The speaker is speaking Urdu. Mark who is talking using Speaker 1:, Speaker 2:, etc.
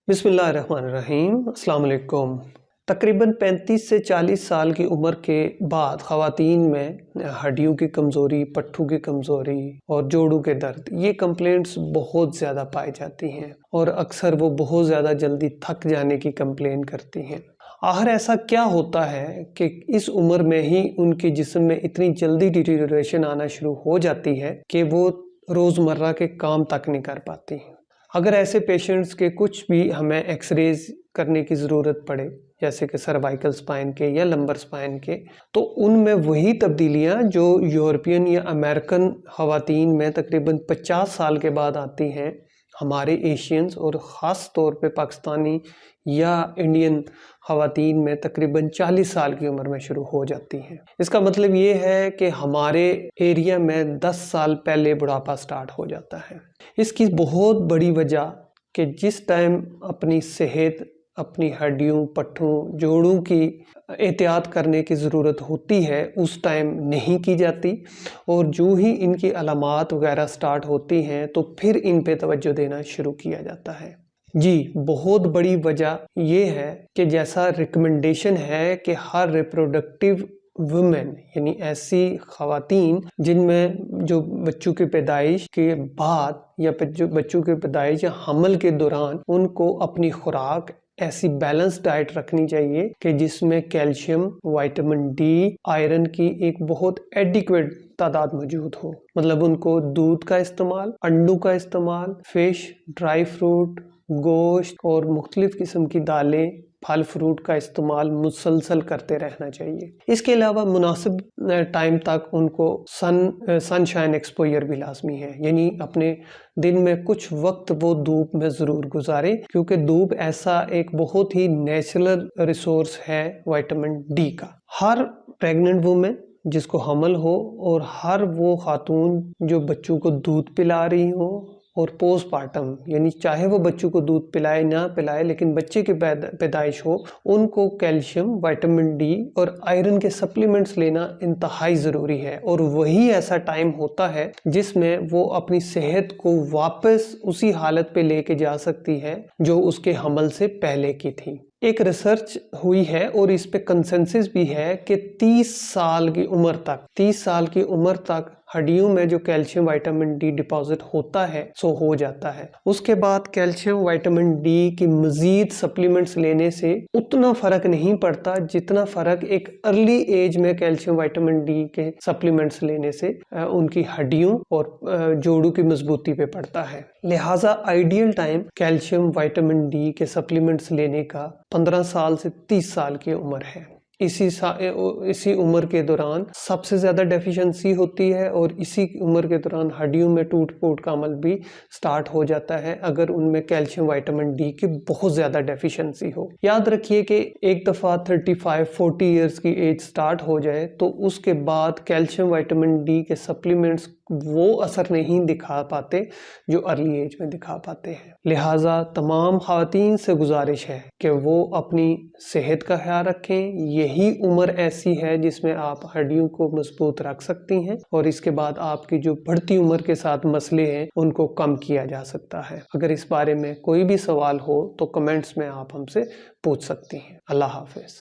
Speaker 1: بسم اللہ الرحمن الرحیم۔ السلام علیکم۔ تقریباً 35 سے 40 سال کی عمر کے بعد خواتین میں ہڈیوں کی کمزوری، پٹھوں کی کمزوری اور جوڑوں کے درد، یہ کمپلینٹس بہت زیادہ پائی جاتی ہیں اور اکثر وہ بہت زیادہ جلدی تھک جانے کی کمپلین کرتی ہیں۔ آخر ایسا کیا ہوتا ہے کہ اس عمر میں ہی ان کے جسم میں اتنی جلدی ڈیٹیریوریشن آنا شروع ہو جاتی ہے کہ وہ روزمرہ کے کام تک نہیں کر پاتی ہیں؟ اگر ایسے پیشنٹس کے کچھ بھی ہمیں ایکس ریز کرنے کی ضرورت پڑے، جیسے کہ سروائیکل سپائن کے یا لمبر سپائن کے، تو ان میں وہی تبدیلیاں جو یورپین یا امریکن خواتین میں تقریباً 50 سال کے بعد آتی ہیں، ہمارے ایشینز اور خاص طور پہ پاکستانی یا انڈین خواتین میں تقریباً 40 سال کی عمر میں شروع ہو جاتی ہیں۔ اس کا مطلب یہ ہے کہ ہمارے ایریا میں 10 سال پہلے بڑھاپا سٹارٹ ہو جاتا ہے۔ اس کی بہت بڑی وجہ کہ جس ٹائم اپنی صحت، اپنی ہڈیوں، پٹھوں، جوڑوں کی احتیاط کرنے کی ضرورت ہوتی ہے، اس ٹائم نہیں کی جاتی، اور جو ہی ان کی علامات وغیرہ سٹارٹ ہوتی ہیں تو پھر ان پہ توجہ دینا شروع کیا جاتا ہے۔ جی، بہت بڑی وجہ یہ ہے کہ جیسا ریکمنڈیشن ہے کہ ہر ریپروڈکٹیو ویمن، یعنی ایسی خواتین جن میں جو بچوں کی پیدائش کے بعد یا بچوں کی پیدائش یا حمل کے دوران ان کو اپنی خوراک ایسی بیلنس ڈائٹ رکھنی چاہیے کہ جس میں کیلشیم، وائٹامن ڈی، آئرن کی ایک بہت ایڈیکویٹ تعداد موجود ہو۔ مطلب ان کو دودھ کا استعمال، انڈوں کا استعمال، فش، ڈرائی فروٹ، گوشت اور مختلف قسم کی دالیں، پھل فروٹ کا استعمال مسلسل کرتے رہنا چاہیے۔ اس کے علاوہ مناسب ٹائم تک ان کو سن شائن ایکسپوئر بھی لازمی ہے، یعنی اپنے دن میں کچھ وقت وہ دھوپ میں ضرور گزارے، کیونکہ دھوپ ایسا ایک بہت ہی نیچرل ریسورس ہے وائٹامن ڈی کا۔ ہر پریگننٹ وومن جس کو حمل ہو اور ہر وہ خاتون جو بچوں کو دودھ پلا رہی ہو اور پوسٹ پارٹم، یعنی چاہے وہ بچوں کو دودھ پلائے نہ پلائے لیکن بچے کی پیدائش ہو، ان کو کیلشیم، وائٹامن ڈی اور آئرن کے سپلیمنٹس لینا انتہائی ضروری ہے، اور وہی ایسا ٹائم ہوتا ہے جس میں وہ اپنی صحت کو واپس اسی حالت پہ لے کے جا سکتی ہے جو اس کے حمل سے پہلے کی تھی۔ ایک ریسرچ ہوئی ہے اور اس پہ کنسنسس بھی ہے کہ 30 سال کی عمر تک ہڈیوں میں جو کیلشیم وائٹامن ڈی ڈپازٹ ہوتا ہے سو ہو جاتا ہے۔ اس کے بعد کیلشیم وائٹامن ڈی کی مزید سپلیمنٹس لینے سے اتنا فرق نہیں پڑتا جتنا فرق ایک ارلی ایج میں کیلشیم وائٹامن ڈی کے سپلیمنٹس لینے سے ان کی ہڈیوں اور جوڑوں کی مضبوطی پہ پڑتا ہے۔ لہٰذا ideal time calcium vitamin D کے سپلیمنٹس لینے کا 15 سال سے 30 سال کی عمر ہے۔ اسی عمر کے دوران سب سے زیادہ ڈیفیشنسی ہوتی ہے، اور اسی عمر کے دوران ہڈیوں میں ٹوٹ پھوٹ کا عمل بھی سٹارٹ ہو جاتا ہے اگر ان میں کیلشیم وائٹامن ڈی کی بہت زیادہ ڈیفیشنسی ہو۔ یاد رکھیے کہ ایک دفعہ 35-40 ایئرز کی ایج سٹارٹ ہو جائے تو اس کے بعد کیلشیم وائٹامن ڈی کے سپلیمنٹس وہ اثر نہیں دکھا پاتے جو ارلی ایج میں دکھا پاتے ہیں۔ لہٰذا تمام خواتین سے گزارش ہے کہ وہ اپنی صحت کا خیال رکھیں۔ یہی عمر ایسی ہے جس میں آپ ہڈیوں کو مضبوط رکھ سکتی ہیں، اور اس کے بعد آپ کی جو بڑھتی عمر کے ساتھ مسئلے ہیں ان کو کم کیا جا سکتا ہے۔ اگر اس بارے میں کوئی بھی سوال ہو تو کمنٹس میں آپ ہم سے پوچھ سکتی ہیں۔ اللہ حافظ۔